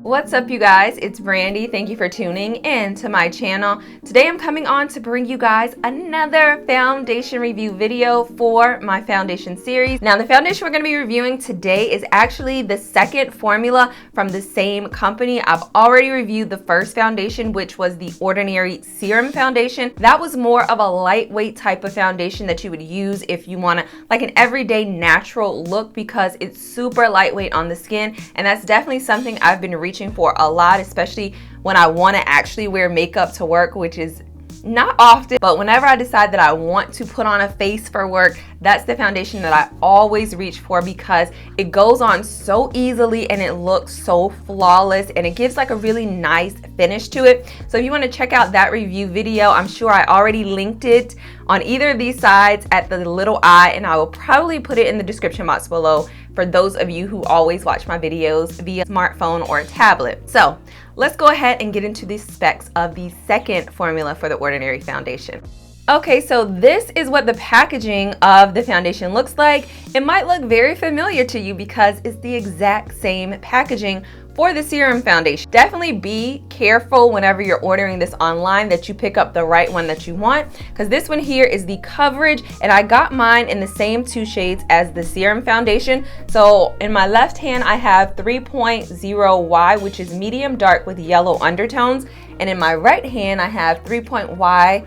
What's up, you guys? It's Brandi. Thank you for tuning in to my channel. Today I'm coming on to bring you guys another foundation review video for my foundation series. Now, the foundation we're going to be reviewing today is actually the second formula from the same company. I've already reviewed the first foundation, which was the Ordinary Serum foundation. That was more of a lightweight type of foundation that you would use if you want to like an everyday natural look, because it's super lightweight on the skin, and that's definitely something I've been reaching for a lot, especially when I want to actually wear makeup to work, which is not often, but whenever I decide that I want to put on a face for work, that's the foundation that I always reach for, because it goes on so easily and it looks so flawless and it gives like a really nice finish to it. So if you want to check out that review video, I'm sure I already linked it on either of these sides at the little I, and I will probably put it in the description box below for those of you who always watch my videos via smartphone or tablet. So let's go ahead and get into the specs of the second formula for the Ordinary foundation. Okay, so this is what the packaging of the foundation looks like. It might look very familiar to you because it's the exact same packaging for the Serum foundation. Definitely be careful whenever you're ordering this online that you pick up the right one that you want, because this one here is the coverage, and I got mine in the same two shades as the Serum foundation. So in my left hand I have 3.0Y, which is medium dark with yellow undertones, and in my right hand I have 3.1Y,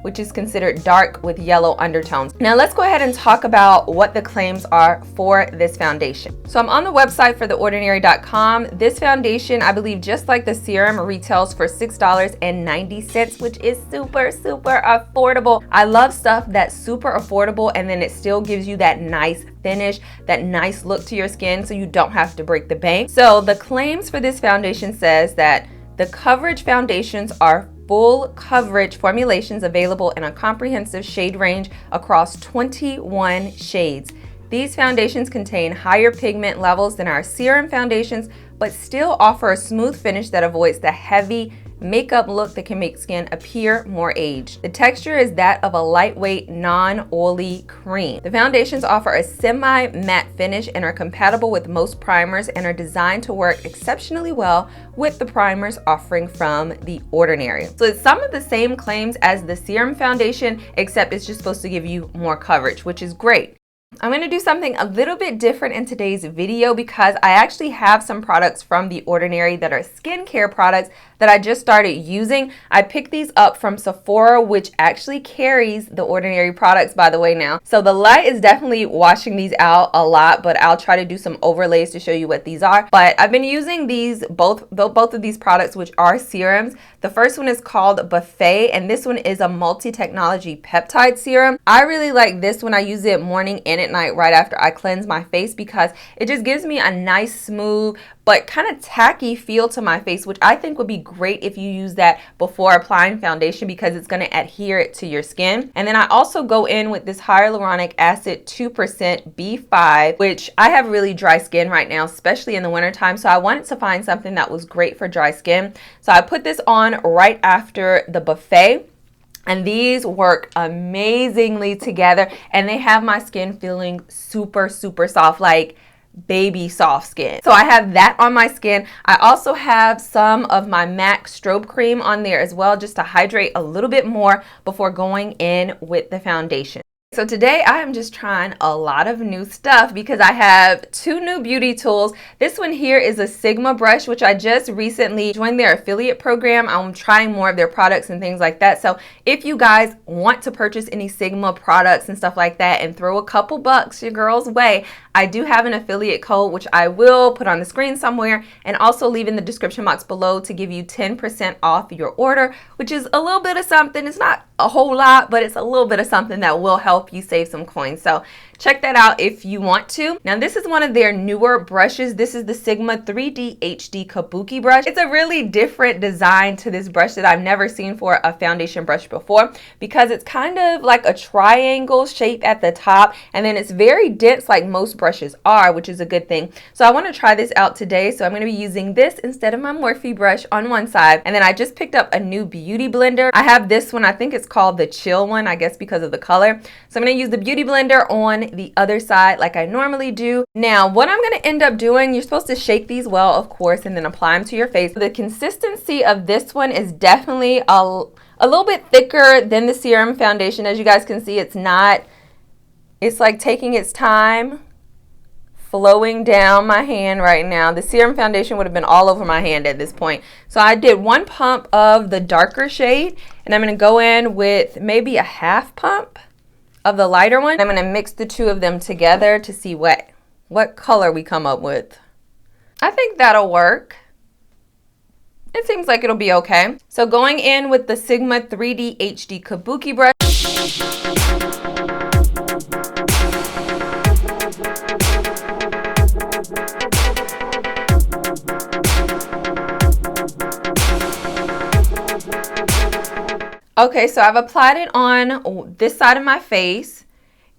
which is considered dark with yellow undertones. Now let's go ahead and talk about what the claims are for this foundation. So I'm on the website for theordinary.com. This foundation, I believe, just like the Serum, retails for $6.90, which is super affordable. I love stuff that's super affordable and then it still gives you that nice finish, that nice look to your skin, so you don't have to break the bank. So the claims for this foundation says that the coverage foundations are full coverage formulations available in a comprehensive shade range across 21 shades. These foundations contain higher pigment levels than our Serum foundations, but still offer a smooth finish that avoids the heavy makeup look that can make skin appear more aged. The texture is that of a lightweight, non-oily cream. The foundations offer a semi-matte finish and are compatible with most primers and are designed to work exceptionally well with the primers offering from the Ordinary. So it's some of the same claims as the Serum foundation, except it's just supposed to give you more coverage, which is great. I'm going to do something a little bit different in today's video because I actually have some products from the Ordinary that are skincare products that I just started using. I picked these up from Sephora, which actually carries the Ordinary products, by the way, now. So the light is definitely washing these out a lot, but I'll try to do some overlays to show you what these are. But I've been using these, both of these products, which are serums. The first one is called Buffet, and this one is a multi-technology peptide serum. I really like this one. I use it morning and at night right after I cleanse my face because it just gives me a nice, smooth, but kind of tacky feel to my face, which I think would be great if you use that before applying foundation because it's going to adhere it to your skin. And then I also go in with this hyaluronic acid 2% B5, which I have really dry skin right now, especially in the wintertime. So I wanted to find something that was great for dry skin. So I put this on right after the Buffet. And these work amazingly together, and they have my skin feeling super soft, like baby soft skin. So I have that on my skin. I also have some of my MAC strobe cream on there as well, just to hydrate a little bit more before going in with the foundation. So today I am just trying a lot of new stuff because I have two new beauty tools. This one here is a Sigma brush, which I just recently joined their affiliate program. I'm trying more of their products and things like that. So if you guys want to purchase any Sigma products and stuff like that and throw a couple bucks your girl's way, I do have an affiliate code, which I will put on the screen somewhere and also leave in the description box below to give you 10% off your order, which is a little bit of something. It's not a whole lot, but it's a little bit of something that will help you save some coins. So check that out if you want to. Now this is one of their newer brushes. This is the Sigma 3D HD Kabuki brush. It's a really different design to this brush that I've never seen for a foundation brush before, because it's kind of like a triangle shape at the top, and then it's very dense like most brushes are, which is a good thing. So I want to try this out today. So I'm going to be using this instead of my Morphe brush on one side, and then I just picked up a new beauty blender. I have this one, I think it's called the Chill one, I guess because of the color. So I'm going to use the beauty blender on the other side like I normally do. Now, what I'm going to end up doing, you're supposed to shake these well, of course, and then apply them to your face. The consistency of this one is definitely a little bit thicker than the Serum foundation. As you guys can see, it's like taking its time flowing down my hand right now. The Serum foundation would have been all over my hand at this point. So I did 1 pump of the darker shade, and I'm going to go in with maybe a half pump of the lighter one. I'm going to mix the two of them together to see what color we come up with. I think that'll work. It seems like it'll be okay. So going in with the Sigma 3D HD Kabuki brush. Okay, so I've applied it on this side of my face,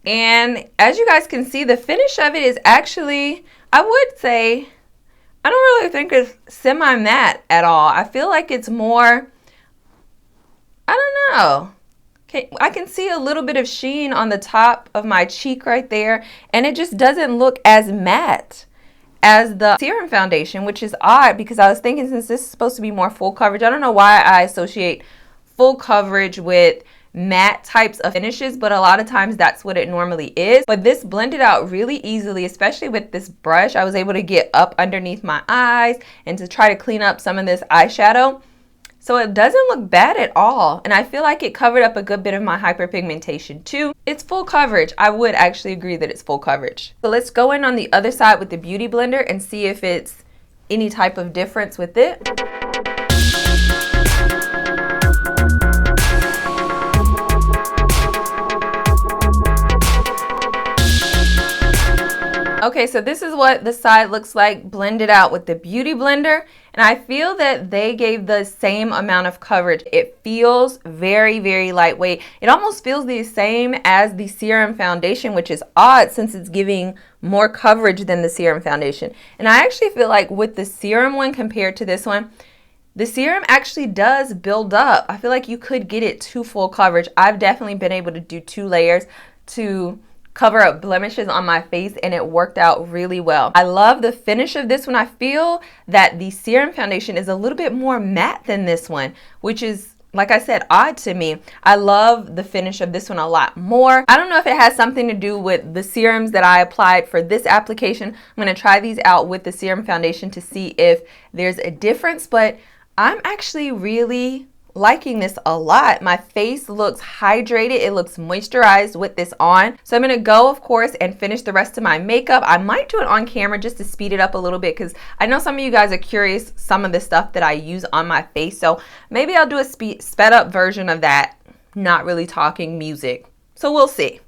and as you guys can see, the finish of it is actually, I would say, I don't really think it's semi-matte at all. I feel like it's more, I don't know. I can see a little bit of sheen on the top of my cheek right there, and it just doesn't look as matte as the Serum foundation, which is odd because I was thinking since this is supposed to be more full coverage, I don't know why I associate full coverage with matte types of finishes, but a lot of times that's what it normally is. But this blended out really easily, especially with this brush. I was able to get up underneath my eyes and to try to clean up some of this eyeshadow. So it doesn't look bad at all, and I feel like it covered up a good bit of my hyperpigmentation too. It's full coverage. I would actually agree that it's full coverage. So let's go in on the other side with the Beauty Blender and see if it's any type of difference with it. Okay, so this is what the side looks like blended out with the Beauty Blender, and I feel that they gave the same amount of coverage. It feels very, very lightweight. It almost feels the same as the Serum foundation, which is odd since it's giving more coverage than the Serum foundation. And I actually feel like with the Serum one compared to this one, the Serum actually does build up. I feel like you could get it to full coverage. I've definitely been able to do 2 layers to cover up blemishes on my face, and it worked out really well. I love the finish of this one. I feel that the Serum foundation is a little bit more matte than this one, which is, like I said, odd to me. I love the finish of this one a lot more. I don't know if it has something to do with the serums that I applied for this application. I'm going to try these out with the Serum foundation to see if there's a difference, but I'm actually really liking this a lot. My face looks hydrated. It looks moisturized with this on. So I'm going to go, of course, and finish the rest of my makeup. I might do it on camera just to speed it up a little bit because I know some of you guys are curious some of the stuff that I use on my face. So maybe I'll do a sped up version of that, not really talking music. So we'll see.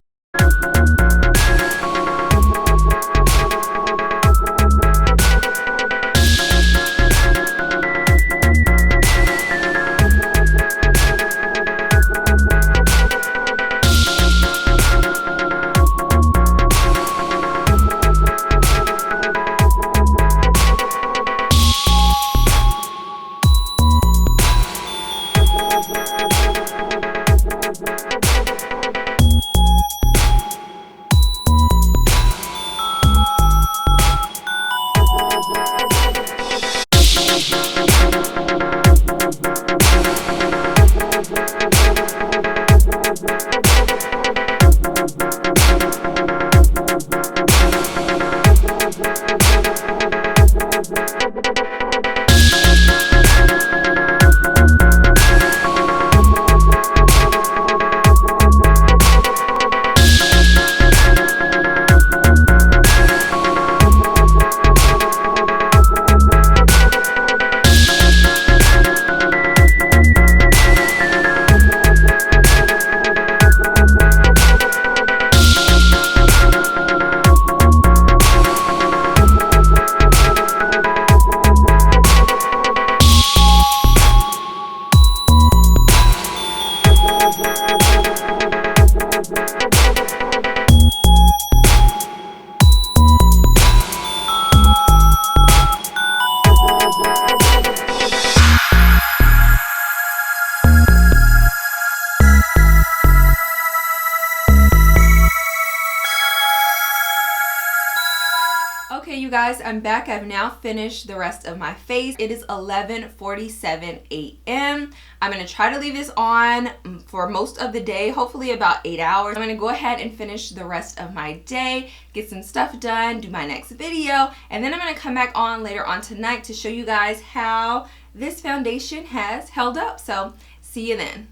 guys, I'm back. I've now finished the rest of my face. It is 11:47 a.m. I'm gonna try to leave this on for most of the day, hopefully about 8 hours. I'm gonna go ahead and finish the rest of my day, get some stuff done, do my next video, and then I'm gonna come back on later on tonight to show you guys how this foundation has held up. So see you then.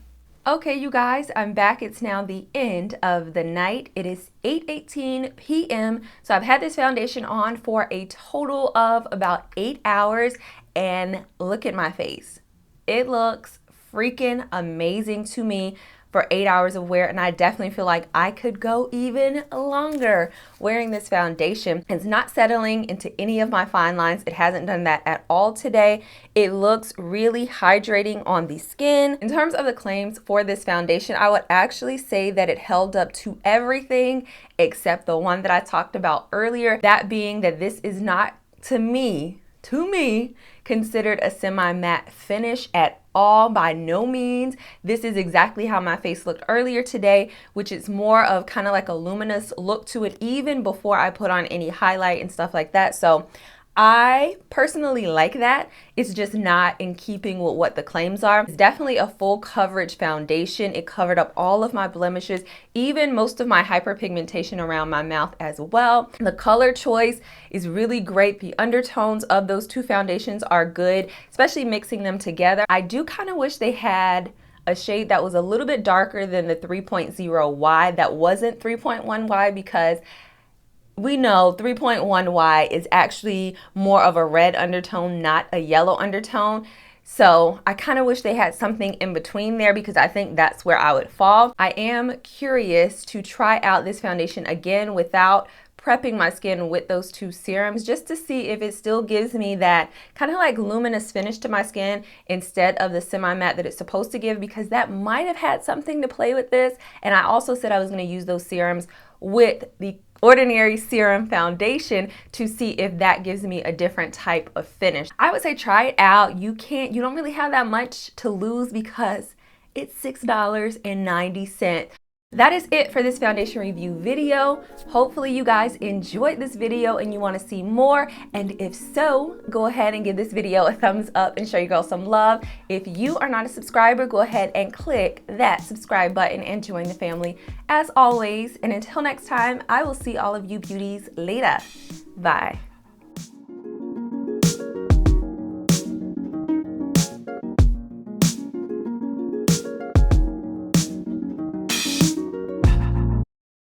Okay, you guys, I'm back. It's now the end of the night. It is 8:18 p.m. So I've had this foundation on for a total of about 8 hours, and look at my face. It looks freaking amazing to me for 8 hours of wear, and I definitely feel like I could go even longer wearing this foundation. It's not settling into any of my fine lines. It hasn't done that at all today. It looks really hydrating on the skin. In terms of the claims for this foundation, I would actually say that it held up to everything except the one that I talked about earlier, that being that this is not, to me, considered a semi-matte finish at all. By no means. This is exactly how my face looked earlier today, which is more of kind of like a luminous look to it even before I put on any highlight and stuff like that. So I personally like that. It's just not in keeping with what the claims are. It's definitely a full coverage foundation. It covered up all of my blemishes, even most of my hyperpigmentation around my mouth as well. The color choice is really great. The undertones of those two foundations are good, especially mixing them together. I do kind of wish they had a shade that was a little bit darker than the 3.0Y that wasn't 3.1Y, because we know 3.1Y is actually more of a red undertone, not a yellow undertone. So I kind of wish they had something in between there, because I think that's where I would fall. I am curious to try out this foundation again without prepping my skin with those two serums, just to see if it still gives me that kind of like luminous finish to my skin instead of the semi-matte that it's supposed to give, because that might have had something to play with this. And I also said I was going to use those serums with the Ordinary Serum foundation to see if that gives me a different type of finish. I would say try it out. You don't really have that much to lose because it's $6.90. That is it for this foundation review video. Hopefully you guys enjoyed this video and you want to see more. And if so, go ahead and give this video a thumbs up and show your girl some love. If you are not a subscriber, go ahead and click that subscribe button and join the family as always. And until next time, I will see all of you beauties later. Bye.